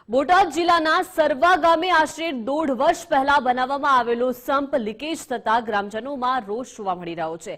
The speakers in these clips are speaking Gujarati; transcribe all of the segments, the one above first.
બોટાદ જિલ્લાના સરવા ગામે આશરે 1.5 વર્ષ પહેલા બનાવવામાં આવેલો સંપ લીકેજ થતા ગ્રામજનોમાં રોષ જોવા મળી રહ્યો છે।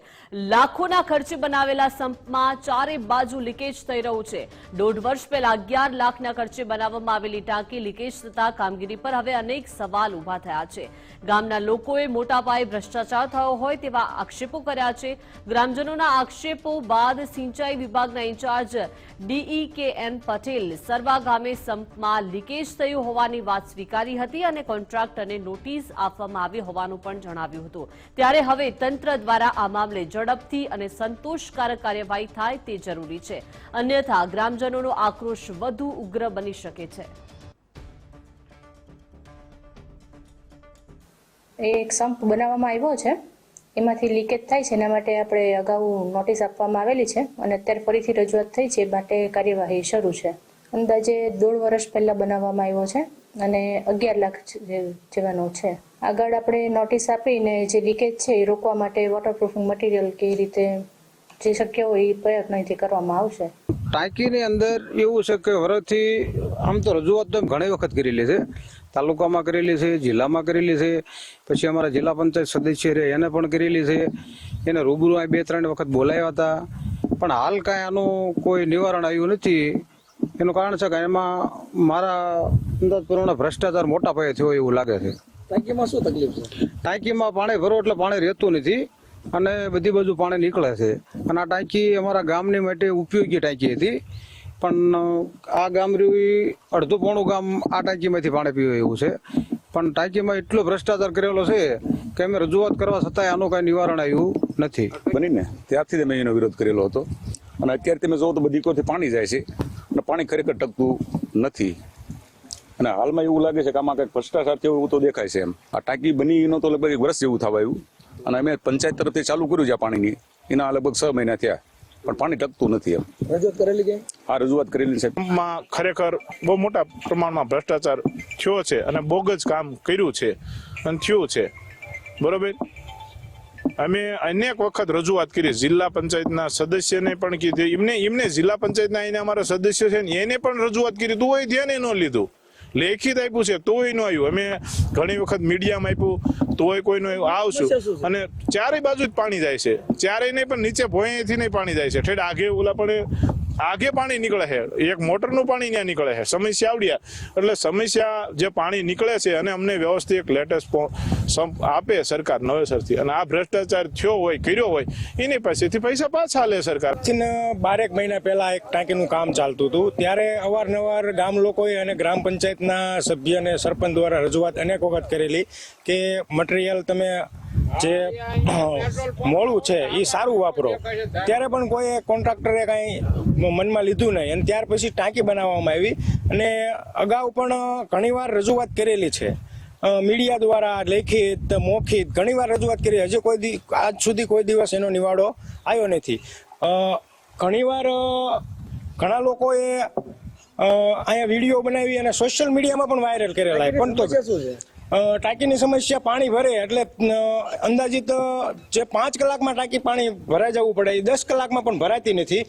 લાખોના ખર્ચે બનાવેલા સંપમાં ચારે બાજુ લીકેજ થઈ રહ્યું છે। 1.5 વર્ષ પહેલા 11 લાખના ખર્ચે બનાવવામાં આવેલી ટાંકી લીકેજ થતા કામગીરી પર હવે અનેક સવાલ ઉભા થયા છે। ગામના લોકોએ મોટા પાયે ભ્રષ્ટાચાર થયો હોય તેવા આક્ષેપો કર્યા છે। ગ્રામજનોના આક્ષેપો બાદ સિંચાઈ વિભાગના ઇન્ચાર્જ DEKN પટેલ સરવા ગામે સંપમાં લીકેજ થયું હોવાની વાત સ્વીકારી હતી અને કોન્ટ્રાક્ટરને નોટિસ આપવામાં આવી હોવાનું પણ જણાવ્યું હતું। ત્યારે હવે તંત્ર દ્વારા આ મામલે ઝડપથી અને સંતોષકારક કાર્યવાહી થાય તે જરૂરી છે, અન્યથા ગ્રામજનોનો આક્રોશ વધુ ઉગ્ર બની શકે છે। એક સંપ બનાવવામાં આવ્યો છે, એમાંથી લીકેજ થાય છે, એના માટે આપણે અગાઉ નોટિસ આપવામાં આવેલી છે અને અત્યારે ફરીથી રજૂઆત થઈ છે, માટે કાર્યવાહી શરૂ છે। અંદાજે 1.5 વર્ષ પહેલા બનાવવામાં આવ્યો છે અને 11 લાખ જેવાનો છે। આગળ આપણે નોટિસ આપીને જે લીકેજ છે એ રોકવા માટે વોટરપ્રૂફિંગ મટીરિયલ કે રીતે જે શક્ય હોય એ પ્રયત્નથી કરવામાં આવશે। ટાંકીની અંદર એવું છે કે વર્ષથી આમ તો રજૂઆત તો ઘણી વખત કરેલી છે, તાલુકામાં કરેલી છે, જિલ્લામાં કરેલી છે, પછી અમારા જિલ્લા પંચાયત સદસ્ય રહે એને પણ કરેલી છે। એને રૂબરૂ 2-3 વખત બોલાવ્યા હતા, પણ હાલ કાંઈ આનું કોઈ નિવારણ આવ્યું નથી। એનું કારણ છે કે એમાં મારા અંદાજ પ્રમાણે ભ્રષ્ટાચાર મોટા પાયે થયો એવું લાગે છે। ટાંકીમાં શું તકલીફ છે? ટાંકીમાં પાણી ભરો એટલે પાણી રહેતું નથી અને બધી બાજુ પાણી નીકળે છે। અને આ ટાંકી અમારા ગામની માટે ઉપયોગી ટાંકી હતી, પણ આ ગામ રહ્યું અડધું પોણું ગામ આ ટાંકીમાંથી પાણી પીવે એવું છે। પણ ટાંકીમાં એટલો ભ્રષ્ટાચાર કરેલો છે કે અમે રજૂઆત કરવા છતાંય આનું કાંઈ નિવારણ આવ્યું નથી। બનીને ત્યારથી મેં એનો વિરોધ કરેલો હતો અને અત્યારે તમે જોવો તો બધી કોરથી પાણી જાય છે અને પાણી ખરેખર ટકતું નથી। અને હાલમાં એવું લાગે છે કે આમાં કંઈક ભ્રષ્ટાચાર થયો એવું તો દેખાય છે। એમ આ ટાંકી બની એનો તો લગભગ 1 વર્ષ જેવું થવા આવ્યું અને અમે પંચાયત તરફથી ચાલુ કર્યું છે પાણીની, એના લગભગ 6 મહિના થયા, પણ પાણી ટકતું નથી। એમ રજૂઆત કરેલી કે? આ રજૂઆત કરેલી છે। ખરેખર બહુ મોટા પ્રમાણમાં ભ્રષ્ટાચાર થયો છે અને બોગસ કામ કર્યું છે અને થયું છે, બરોબર। અમે અનેક વખત રજૂઆત કરી, જિલ્લા પંચાયતના સદસ્યને પણ કીધી, એમને જિલ્લા પંચાયતના એને અમારા સદસ્ય છે ને એને પણ રજૂઆત કરી, તોય ધ્યાને ન લીધું। લેખિત આપ્યું છે તોય ન આવ્યું, અમે ઘણી વખત મીડિયામાં આપ્યું તોય કોઈ નો આવશું, અને ચારે બાજુ જ પાણી જાય છે, ચારે નહીં પણ નીચે ભોંયથી નહીં પાણી જાય છે, ઠેઠ આગે ઓલા પણ આગે પાણી નીકળે છે, એક મોટરનું પાણી ત્યાં નીકળે છે। સમસ્યા આવડ્યા એટલે સમસ્યા જે પાણી નીકળે છે અને અમને વ્યવસ્થિત એક લેટેસ્ટ સંપ આપે સરકાર નવેસરથી, અને આ ભ્રષ્ટાચાર થયો હોય કર્યો હોય એની પાસેથી પૈસા પાછા લે સરકાર। 12 મહિના પહેલા એક ટાંકીનું કામ ચાલતું હતું, ત્યારે અવારનવાર ગામ લોકોએ અને ગ્રામ પંચાયતના સભ્ય અને સરપંચ દ્વારા રજૂઆત અનેક વખત કરેલી કે મટીરિયલ તમે જે મોળું છે એ સારું વાપરો, ત્યારે પણ કોઈ કોન્ટ્રાક્ટરે કાંઈ મનમાં લીધું નહીં અને ત્યાર પછી ટાંકી બનાવવામાં આવી। અને અગાઉ પણ ઘણીવાર રજૂઆત કરેલી છે, મીડિયા દ્વારા લેખિત મૌખિક ઘણીવાર રજૂઆત કરી, હજી આજ સુધી કોઈ દિવસ એનો નિવાડો આવ્યો નથી। ઘણીવાર ઘણા લોકોએ અહીંયા વિડીયો બનાવી અને સોશિયલ મીડિયામાં પણ વાયરલ કરેલા, પણ તો ટાંકીની સમસ્યા પાણી ભરે એટલે અંદાજિત જે 5 કલાકમાં ટાંકી પાણી ભરાઈ જવું પડે એ 10 કલાકમાં પણ ભરાતી નથી।